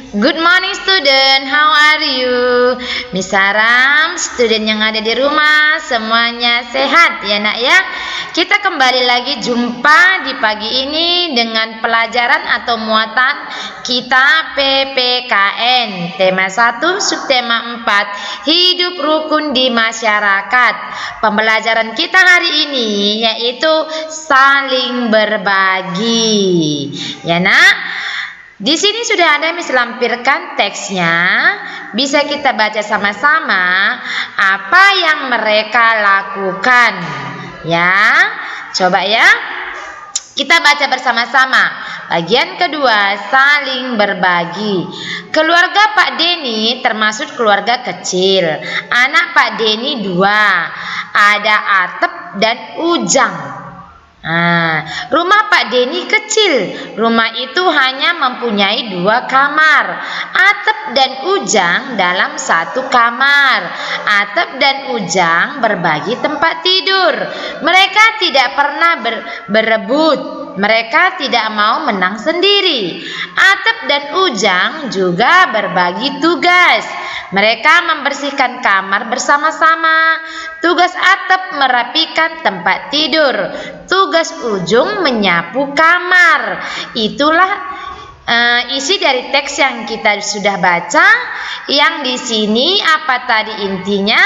Good morning student, how are you? Miss Saram, student yang ada di rumah, semuanya sehat ya nak ya? Kita kembali lagi jumpa di pagi ini dengan pelajaran atau muatan kita PPKN tema 1, subtema 4, hidup rukun di masyarakat. Pembelajaran kita hari ini yaitu saling berbagi. Ya nak? Di sini sudah ada Miss lampirkan teksnya. Bisa kita baca sama-sama apa yang mereka lakukan. Ya, coba ya. Kita baca bersama-sama. Bagian kedua, saling berbagi. Keluarga Pak Denny termasuk keluarga kecil. Anak Pak Denny 2. Ada Atep dan Ujang. Rumah Pak Denny kecil. Rumah itu hanya mempunyai 2 kamar. Atep dan Ujang dalam 1 kamar. Atep dan Ujang berbagi tempat tidur. Mereka tidak pernah berebut. Mereka tidak mau menang sendiri. Atep dan Ujang juga berbagi tugas. Mereka membersihkan kamar bersama-sama. Tugas Atep merapikan tempat tidur. Tugas Ujung menyapu kamar. Itulah isi dari teks yang kita sudah baca. Yang di sini apa tadi intinya?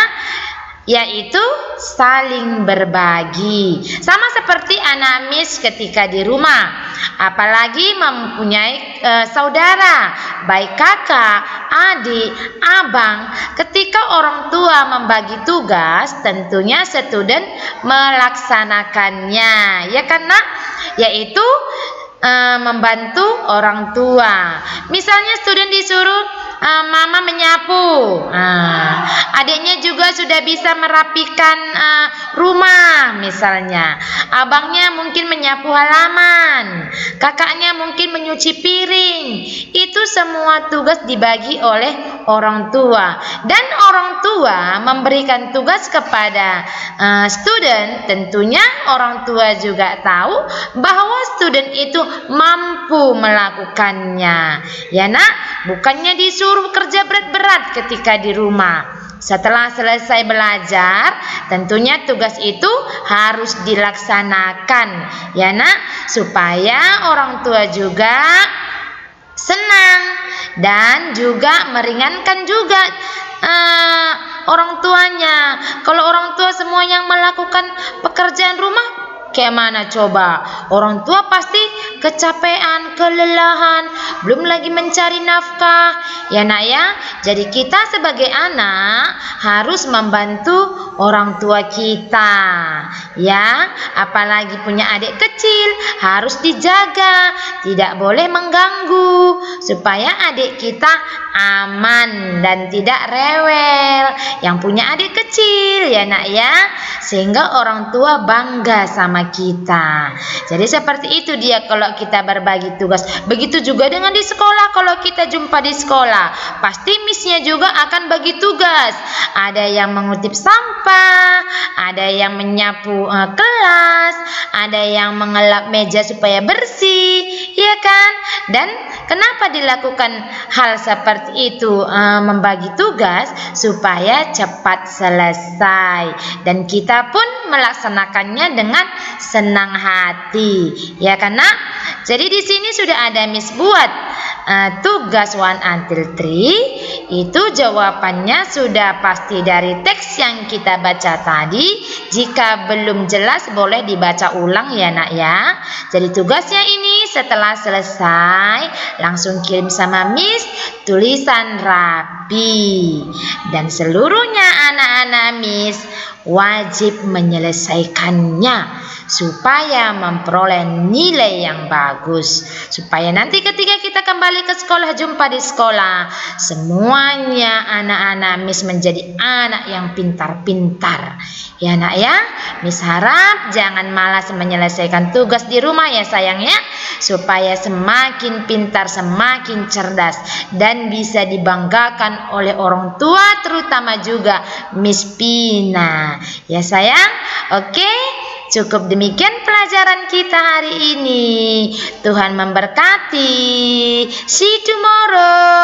Yaitu saling berbagi. Sama seperti anak Miss ketika di rumah. Apalagi mempunyai saudara, baik kakak, adik, abang. Ketika orang tua membagi tugas, tentunya student melaksanakannya. Ya kan nak? Yaitu membantu orang tua. Misalnya student disuruh mama menyapu, adiknya juga sudah bisa merapikan rumah misalnya. Abangnya mungkin menyapu halaman, kakaknya mungkin menyuci piring. Itu semua tugas dibagi oleh orang tua. Dan orang tua memberikan tugas kepada student. Tentunya orang tua juga tahu bahwa student itu mampu melakukannya. Ya nak, bukannya disuruh kerja berat-berat ketika di rumah. Setelah selesai belajar, tentunya tugas itu harus dilaksanakan. Ya nak, supaya orang tua juga senang dan juga meringankan juga orang tuanya. Kalau orang tua semua yang melakukan pekerjaan rumah, kayak mana coba? Orang tua pasti kecapean, kelelahan, belum lagi mencari nafkah. Ya nak ya, jadi kita sebagai anak harus membantu orang tua kita. Ya, apalagi punya adik kecil harus dijaga, tidak boleh mengganggu supaya adik kita aman dan tidak rewel. Yang punya adik kecil ya nak ya, sehingga orang tua bangga sama kita. Jadi seperti itu dia kalau kita berbagi tugas. Begitu juga dengan di sekolah. Kalau kita jumpa di sekolah, pasti missnya juga akan bagi tugas. Ada yang mengutip sampah, ada yang menyapu kelas, ada yang mengelap meja supaya bersih, ya kan? Dan kenapa dilakukan hal seperti itu? Membagi tugas supaya cepat selesai dan kita pun melaksanakannya dengan senang hati, ya kan nak? Jadi di sini sudah ada Miss buat tugas 1 until 3. Itu jawabannya sudah pasti dari teks yang kita baca tadi. Jika belum jelas boleh dibaca ulang ya nak ya. Jadi tugasnya ini setelah selesai langsung kirim sama Miss tulisan rapi. Dan seluruhnya anak-anak Miss wajib menyelesaikannya supaya memperoleh nilai yang bagus, supaya nanti ketika kita kembali ke sekolah, jumpa di sekolah, semuanya anak-anak Miss menjadi anak yang pintar-pintar. Ya nak ya, Miss harap jangan malas menyelesaikan tugas di rumah ya sayang ya, supaya semakin pintar, semakin cerdas dan bisa dibanggakan oleh orang tua, terutama juga Miss Pina. Ya sayang, oke? Cukup demikian pelajaran kita hari ini. Tuhan memberkati. See you tomorrow.